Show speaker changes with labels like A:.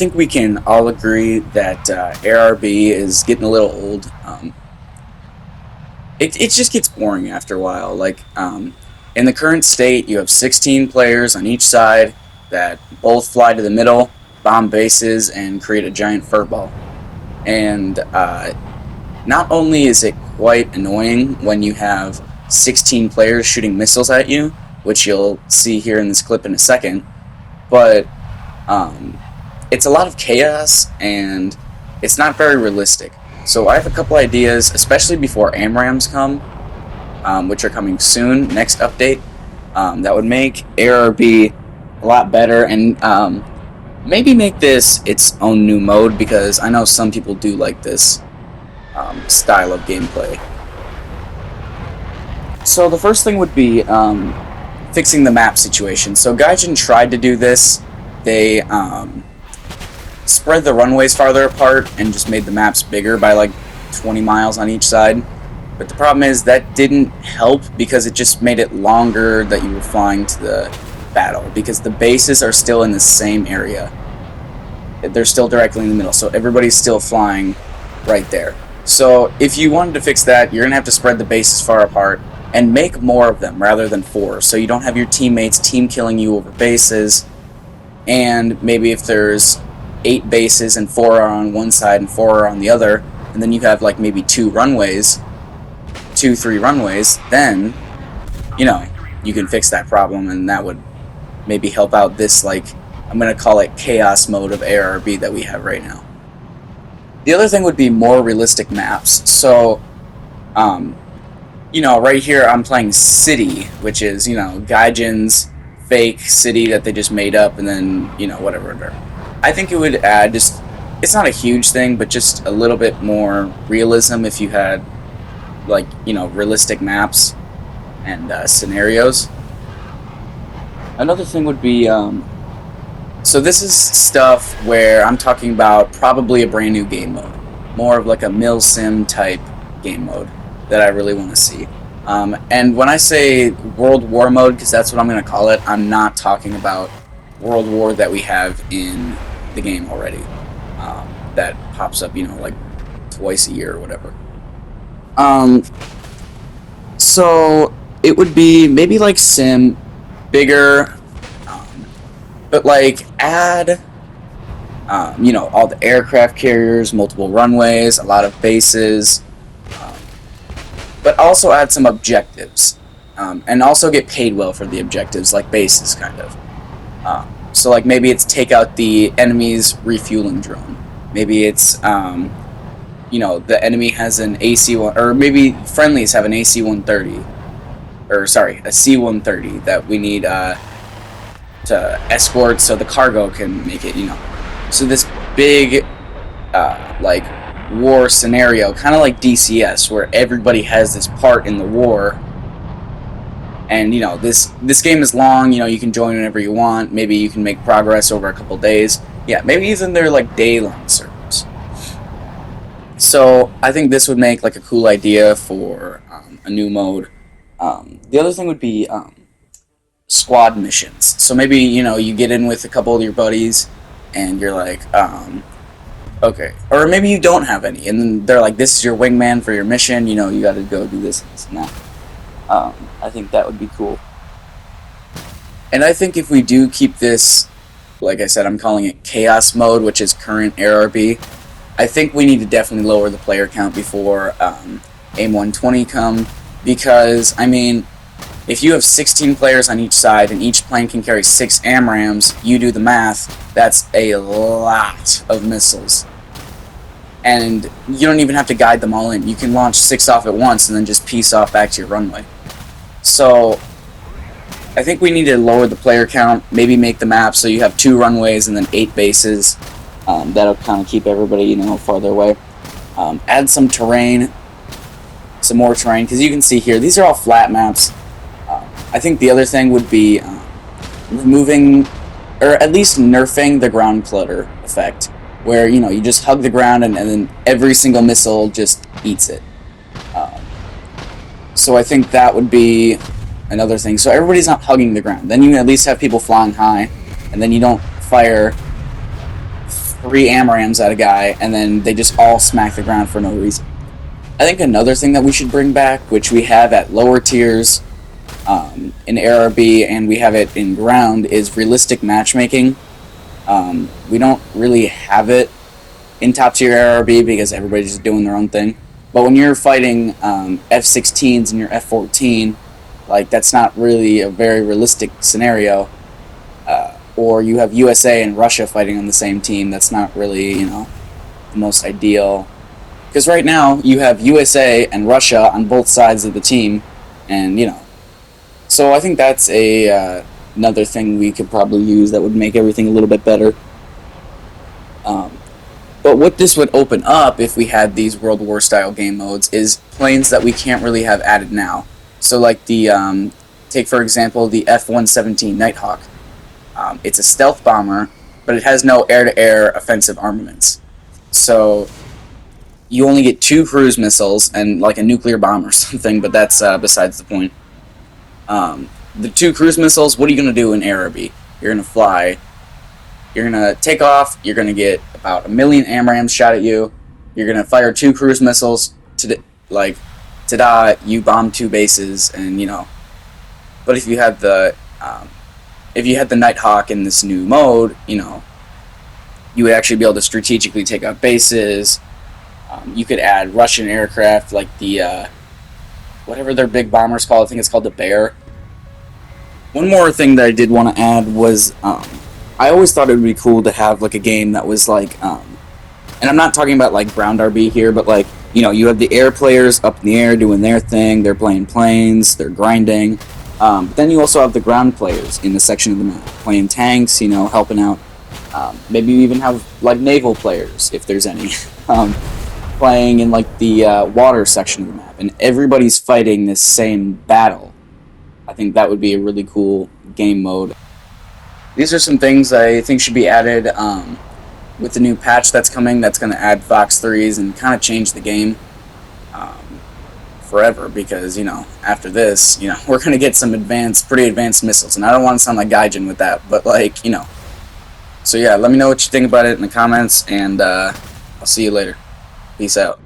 A: think we can all agree that ARB is getting a little old. It just gets boring after a while. In the current state, you have 16 players on each side that both fly to the middle, bomb bases, and create a giant furball. And not only is it quite annoying when you have 16 players shooting missiles at you, which you'll see here in this clip in a second, but it's a lot of chaos and it's not very realistic. So I have a couple ideas, especially before AMRAAMs come, which are coming soon, next update, that would make ARB a lot better and maybe make this its own new mode, because I know some people do like this style of gameplay. So the first thing would be fixing the map situation. So Gaijin tried to do this. They spread the runways farther apart and just made the maps bigger by like 20 miles on each side. But the problem is that didn't help, because it just made it longer that you were flying to the battle, because the bases are still in the same area. They're still directly in the middle, so everybody's still flying right there. So if you wanted to fix that, you're going to have to spread the bases far apart and make more of them rather than 4, so you don't have your teammates team killing you over bases. And maybe if there's 8 bases and 4 are on one side and 4 are on the other, and then you have like maybe 3 runways, then, you know, you can fix that problem, and that would maybe help out this, like, I'm going to call it chaos mode of ARB that we have right now. The other thing would be more realistic maps. So, you know, right here I'm playing City, which is, you know, Gaijin's fake city that they just made up, and then, you know, whatever. I think it would add just, it's not a huge thing, but just a little bit more realism if you had, like, you know, realistic maps and scenarios. Another thing would be, so this is stuff where I'm talking about probably a brand new game mode, more of like a Milsim type game mode that I really want to see. And when I say World War mode, because that's what I'm going to call it, I'm not talking about World War that we have in the game already. That pops up, you know, like twice a year or whatever. So it would be maybe like Sim, bigger, but like add, you know, all the aircraft carriers, multiple runways, a lot of bases, but also add some objectives, and also get paid well for the objectives, like bases, kind of. So like maybe it's take out the enemy's refueling drone. Maybe it's, you know, the enemy has an AC-1, or maybe friendlies have an AC-130, or sorry, a C-130 that we need to escort so the cargo can make it, you know. So this big, like, war scenario, kind of like DCS, where everybody has this part in the war. And, you know, this game is long, you know, you can join whenever you want. Maybe you can make progress over a couple days. Yeah, maybe even they're like day-long servers. So I think this would make like a cool idea for a new mode. The other thing would be squad missions. So maybe, you know, you get in with a couple of your buddies and you're like, okay. Or maybe you don't have any, and then they're like, this is your wingman for your mission, you know, you gotta go do this and this and that. I think that would be cool. And I think if we do keep this, like I said, I'm calling it chaos mode, which is current ARB, I think we need to definitely lower the player count before AIM-120 come, because, I mean, if you have 16 players on each side and each plane can carry 6 AMRAAMs, you do the math, that's a lot of missiles. And you don't even have to guide them all in. You can launch 6 off at once and then just piece off back to your runway. So I think we need to lower the player count, maybe make the map so you have 2 runways and then 8 bases. That'll kind of keep everybody, you know, farther away. Add some terrain, some more terrain, because you can see here, these are all flat maps. I think the other thing would be removing, or at least nerfing the ground clutter effect, where, you know, you just hug the ground and then every single missile just eats it. So I think that would be another thing. So everybody's not hugging the ground. Then you at least have people flying high, and then you don't fire 3 AMRAAMs at a guy, and then they just all smack the ground for no reason. I think another thing that we should bring back, which we have at lower tiers in ARB and we have it in ground, is realistic matchmaking. We don't really have it in top tier ARB because everybody's just doing their own thing. But when you're fighting F-16s and your F-14, like, that's not really a very realistic scenario. Or you have USA and Russia fighting on the same team. That's not really, the most ideal. Because right now, you have USA and Russia on both sides of the team, and, So I think that's another thing we could probably use that would make everything a little bit better. But what this would open up if we had these World War style game modes is planes that we can't really have added now. So like take for example the F-117 Nighthawk. It's a stealth bomber, but it has no air-to-air offensive armaments. So you only get 2 cruise missiles and like a nuclear bomb or something, but that's besides the point. The 2 cruise missiles, what are you going to do in ARB? You're going to fly. You're going to take off. You're going to get about 1 million AMRAAMs shot at you. You're going to fire 2 cruise missiles. Ta-da, you bomb 2 bases, and, But if you had the Nighthawk in this new mode, you would actually be able to strategically take out bases. You could add Russian aircraft, like the, whatever their big bomber's called. I think it's called the Bear. One more thing that I did want to add was, I always thought it would be cool to have, like, a game that was, like, and I'm not talking about, like, ground RB here, but, like, you have the air players up in the air doing their thing, they're playing planes, they're grinding, but then you also have the ground players in the section of the map, playing tanks, helping out. Maybe you even have, like, naval players, if there's any, playing in, like, the water section of the map, and everybody's fighting this same battle. I think that would be a really cool game mode. These are some things I think should be added with the new patch that's coming, that's going to add Fox 3s and kind of change the game forever, because, after this, we're going to get some pretty advanced missiles, and I don't want to sound like Gaijin with that, but, like, So yeah, let me know what you think about it in the comments, and I'll see you later. Peace out.